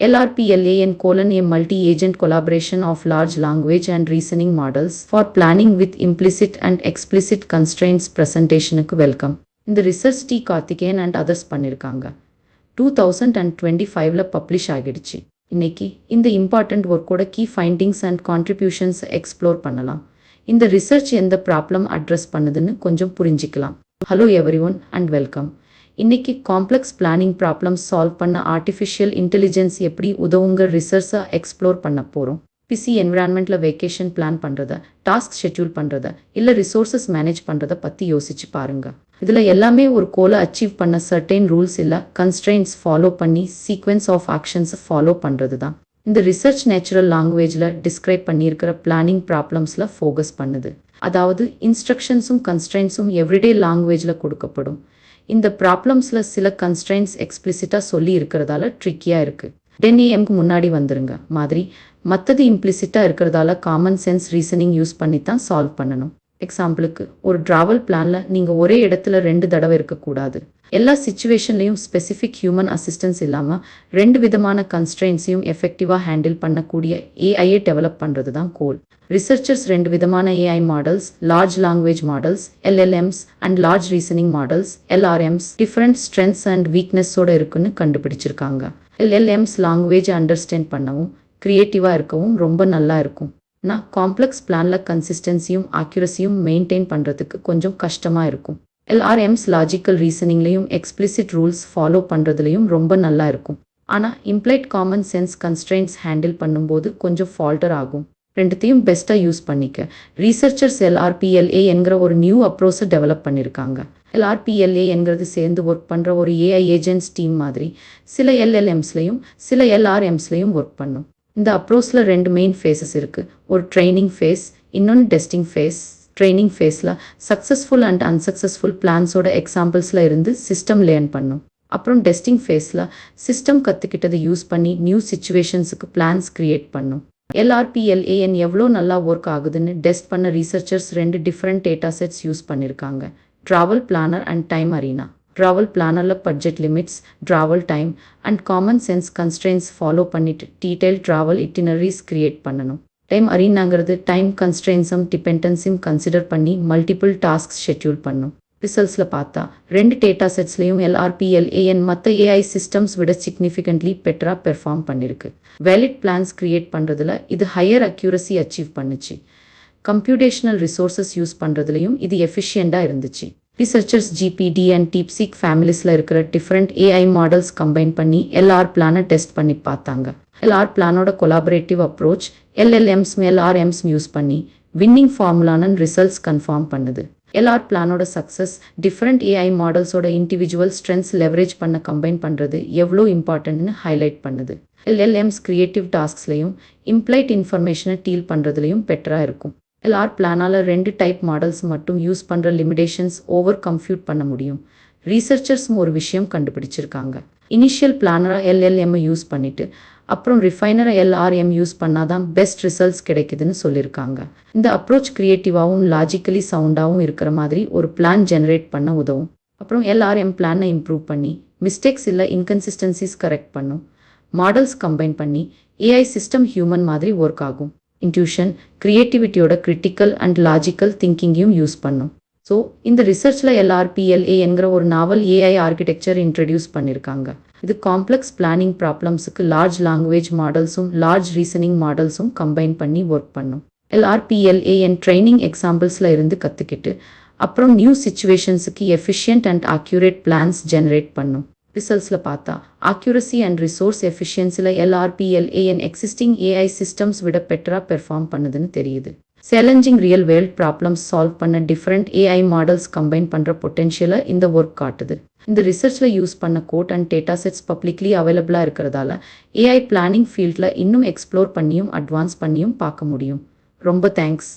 LRPLAN: a multi-agent collaboration of large language and reasoning models for planning with implicit and explicit constraints. Presentationக்கு welcome. இந்த research D Karthikeyan and others பண்ணியிருக்காங்க. 2025ல publish ஆகிடுச்சு. இன்னைக்கு இந்த important ஒர்க்கோட key findings and contributions explore பண்ணலாம். இந்த ரிசர்ச் எந்த ப்ராப்ளம் அட்ரஸ் பண்ணுதுன்னு கொஞ்சம் புரிஞ்சிக்கலாம். Hello everyone and welcome. இன்னைக்கு காம்ப்ளெக்ஸ் பிளானிங் ப்ராப்ளம்ஸ் சால்வ் பண்ண ஆர்டிஃபிஷியல் இன்டெலிஜென்ஸ் எப்படி உதவுங்க ரிசர்ச்சை எக்ஸ்ப்ளோர் பண்ண போகிறோம். பிசி என்விரான்மெண்ட்டில் வெக்கேஷன் பிளான் பண்ணுறத, டாஸ்க் ஷெட்யூல் பண்ணுறத, இல்லை ரிசோர்ஸஸ் மேனேஜ் பண்ணுறத பற்றி யோசிச்சு பாருங்க. இதில் எல்லாமே ஒரு கோலை அச்சீவ் பண்ண சர்டைன் ரூல்ஸ் இல்லை கன்ஸ்ட்ரெயின்ஸ் ஃபாலோ பண்ணி சீக்வென்ஸ் ஆஃப் ஆக்ஷன்ஸை ஃபாலோ பண்ணுறது தான். இந்த ரிசர்ச் நேச்சுரல் லாங்குவேஜில் டிஸ்கிரைப் பண்ணியிருக்கிற பிளானிங் ப்ராப்ளம்ஸில் ஃபோக்கஸ் பண்ணுது. அதாவது இன்ஸ்ட்ரக்ஷன்ஸும் கன்ஸ்ட்ரெயின்ஸும் எவ்ரிடே லாங்குவேஜில் கொடுக்கப்படும். இந்த ப்ராப்ளம்ஸில் சில கன்ஸ்ட்ரெயின்ஸ் எக்ஸ்பிளிசிட்டாக சொல்லி இருக்கிறதால ட்ரிக்கியாக இருக்குது. 10 AM முன்னாடி வந்துருங்க மாதிரி மற்றது இம்ப்ளிசிட்டாக இருக்கிறதால காமன் சென்ஸ் ரீசனிங் யூஸ் பண்ணி தான் சால்வ் பண்ணணும். எக்ஸாம்பிளுக்கு ஒரு ட்ராவல் பிளானில் நீங்கள் ஒரே இடத்துல 2 தடவை இருக்கக்கூடாது. எல்லா சிச்சுவேஷன்லையும் ஸ்பெசிஃபிக் ஹியூமன் அசிஸ்டன்ஸ் இல்லாமல் 2 விதமான கன்ஸ்ட்ரெயின்ஸையும் எஃபெக்டிவாக ஹேண்டில் பண்ணக்கூடிய ஏஐயை டெவலப் பண்ணுறது தான் கோல். ரிசர்ச்சர்ஸ் 2 விதமான AI models, large language models LLMs and large reasoning models LRMs different strengths and வீக்னஸோடு இருக்குன்னு கண்டுபிடிச்சிருக்காங்க. LLMs லாங்குவேஜை அண்டர்ஸ்டாண்ட் பண்ணவும் க்ரியேட்டிவாக இருக்கவும் ரொம்ப நல்லா இருக்கும். ஆனால் காம்ப்ளெக்ஸ் பிளானில் கன்சிஸ்டன்சியும் ஆக்யூரஸியும் மெயின்டைன் பண்ணுறதுக்கு கொஞ்சம் கஷ்டமாக இருக்கும். LRMs லாஜிக்கல் ரீசனிங்லேயும் எக்ஸ்பிளிசிட் ரூல்ஸ் ஃபாலோ பண்ணுறதுலையும் ரொம்ப நல்லா இருக்கும். ஆனால் implied common sense constraints handle பண்ணும்போது கொஞ்சம் ஃபால்டர் ஆகும். ரெண்டுத்தையும் பெஸ்ட்டாக யூஸ் பண்ணிக்க ரீசர்ச்சர்ஸ் LRPLA என்கிற ஒரு நியூ அப்ரோச்சை டெவலப் பண்ணியிருக்காங்க. LRPLA என்கிறது சேர்ந்து ஒர்க் பண்ணுற ஒரு ஏஐ ஏஜென்ட்ஸ் டீம் மாதிரி சில LLMsலையும் சில LRMsலையும் ஒர்க் பண்ணும். இந்த அப்ரோச்சில் 2 மெயின் ஃபேஸஸ் இருக்குது. ஒரு ட்ரைனிங் ஃபேஸ், இன்னொன்று டெஸ்டிங் ஃபேஸ். ட்ரைனிங் ஃபேஸில் சக்ஸஸ்ஃபுல் அண்ட் அன்சக்ஸஸ்ஃபுல் பிளான்ஸோட எக்ஸாம்பிள்ஸில் இருந்து சிஸ்டம் லேர்ன் பண்ணும். அப்புறம் டெஸ்டிங் ஃபேஸில் சிஸ்டம் கற்றுக்கிட்டதை யூஸ் பண்ணி நியூ சிச்சுவேஷன்ஸுக்கு பிளான்ஸ் க்ரியேட் பண்ணும். LRPLAN எவ்வளோ நல்லா ஒர்க் ஆகுதுன்னு டெஸ்ட் பண்ண researchers 2 different data sets use பண்ணியிருக்காங்க. Travel planner and time arena. Travel பிளானரில் budget limits, travel time and common sense constraints follow பண்ணிட்டு டீட்டெயில் ட்ராவல் இட்டினரிஸ் கிரியேட் பண்ணணும். டைம் அரீனாங்கிறது டைம் கன்ஸ்ட்ரெயின்ஸும் டிபெண்டன்ஸும் கன்சிடர் பண்ணி மல்டிபிள் டாஸ்க்ஸ் ஷெட்யூல் பண்ணும். ரிசல்ட்ஸில் பார்த்தா 2 டேட்டா செட்ஸ்லையும் LRPLAN மற்ற ஏஐ சிஸ்டம்ஸ் விட சிக்னிஃபிகண்ட்லி பெட்டராக பெர்ஃபார்ம் பண்ணியிருக்கு. வேலிட் பிளான்ஸ் கிரியேட் பண்ணுறதுல இது ஹையர் அக்யூரஸி அச்சீவ் பண்ணுச்சு. கம்ப்யூட்டேஷனல் ரிசோர்ஸஸ் யூஸ் பண்ணுறதுலையும் இது எஃபிஷியண்டாக இருந்துச்சு. ரிசர்ச்சர்ஸ் GPD அண்ட் DeepSeek ஃபேமிலிஸில் இருக்கிற டிஃப்ரெண்ட் ஏஐ மாடல்ஸ் கம்பைன் பண்ணி LR பிளானை டெஸ்ட் பண்ணி பார்த்தாங்க. LR பிளானோட collaborative approach LLMs LRMs use பண்ணி வின்னிங் ஃபார்முலான ரிசல்ட்ஸ் கன்ஃபார்ம் பண்ணுது. LR பிளானோட சக்ஸஸ் டிஃப்ரெண்ட் ஏஐ மாடல்ஸோட இண்டிவிஜுவல் ஸ்ட்ரென்த்ஸ் லெவரேஜ் பண்ண கம்பைன் பண்ணுறது எவ்வளோ இம்பார்ட்டன்ட்னு ஹைலைட் பண்ணுது. LLMs கிரியேட்டிவ் டாஸ்க்ஸ்லையும் இம்ப்ளைட் இன்ஃபர்மேஷனை டீல் பண்ணுறதுலையும் பெட்டராக இருக்கும். LR பிளானால் 2 டைப் மாடல்ஸ் மட்டும் யூஸ் பண்ணுற லிமிடேஷன்ஸ் ஓவர் கம்ப்யூட் பண்ண முடியும். ரீசர்ச்சர்ஸும் ஒரு விஷயம் கண்டுபிடிச்சிருக்காங்க. இனிஷியல் பிளானராக LLM யூஸ் பண்ணிவிட்டு அப்புறம் ரிஃபைனரை LRM யூஸ் பண்ணாதான் பெஸ்ட் ரிசல்ட்ஸ் கிடைக்குதுன்னு சொல்லியிருக்காங்க. இந்த அப்ரோச் க்ரியேட்டிவாகவும் லாஜிக்கலி சவுண்டாகவும் இருக்கிற மாதிரி ஒரு பிளான் ஜெனரேட் பண்ண உதவும். அப்புறம் LRM பிளானை இம்ப்ரூவ் பண்ணி மிஸ்டேக்ஸ் இல்லை இன்கன்சிஸ்டன்சிஸ் கரெக்ட் பண்ணும். மாடல்ஸ் கம்பைன் பண்ணி ஏஐ சிஸ்டம் ஹியூமன் மாதிரி ஒர்க் ஆகும். இன்ட்யூஷன், கிரியேட்டிவிட்டியோட கிரிட்டிக்கல் அண்ட் லாஜிக்கல் திங்கிங்கையும் யூஸ் பண்ணும். ஸோ இந்த ரிசர்ச்சில் LRPLA என்கிற ஒரு நாவல் ஏஐ ஆர்கிடெக்சர் இன்ட்ரடியூஸ் பண்ணியிருக்காங்க. இது காம்ப்ளெக்ஸ் பிளானிங் ப்ராப்ளம்ஸுக்கு லார்ஜ் லாங்குவேஜ் மாடல்ஸும் லார்ஜ் ரீசனிங் மாடல்ஸும் கம்பைன் பண்ணி ஒர்க் பண்ணும். LRPLAN ட்ரைனிங் எக்ஸாம்பிள்ஸில் இருந்து கற்றுக்கிட்டு அப்புறம் நியூ சிச்சுவேஷன்ஸுக்கு efficient and accurate plans generate பண்ணும். ரிசல்ட்ஸில் பார்த்தா ஆக்யூரசி அண்ட் ரிசோர்ஸ் எஃபிஷியன்சியில் LRPLAN எக்ஸிஸ்டிங் ஏஐ சிஸ்டம்ஸ் விட பெட்டராக பெர்ஃபார்ம் பண்ணுதுன்னு தெரியுது. Challenging real world problems solve பண்ண டிஃப்ரெண்ட் ஏஐ மாடல்ஸ் கம்பைன் பண்ணுற பொட்டென்ஷியலை இந்த ஒர்க் காட்டுது. இந்த ரிசர்ச்சில் யூஸ் பண்ண code and data sets publicly அவைலபிளாக இருக்கிறதால ஏஐ பிளானிங் ஃபீல்டில் இன்னும் எக்ஸ்ப்ளோர் பண்ணியும் அட்வான்ஸ் பண்ணியும் பார்க்க முடியும். ரொம்ப தேங்க்ஸ்.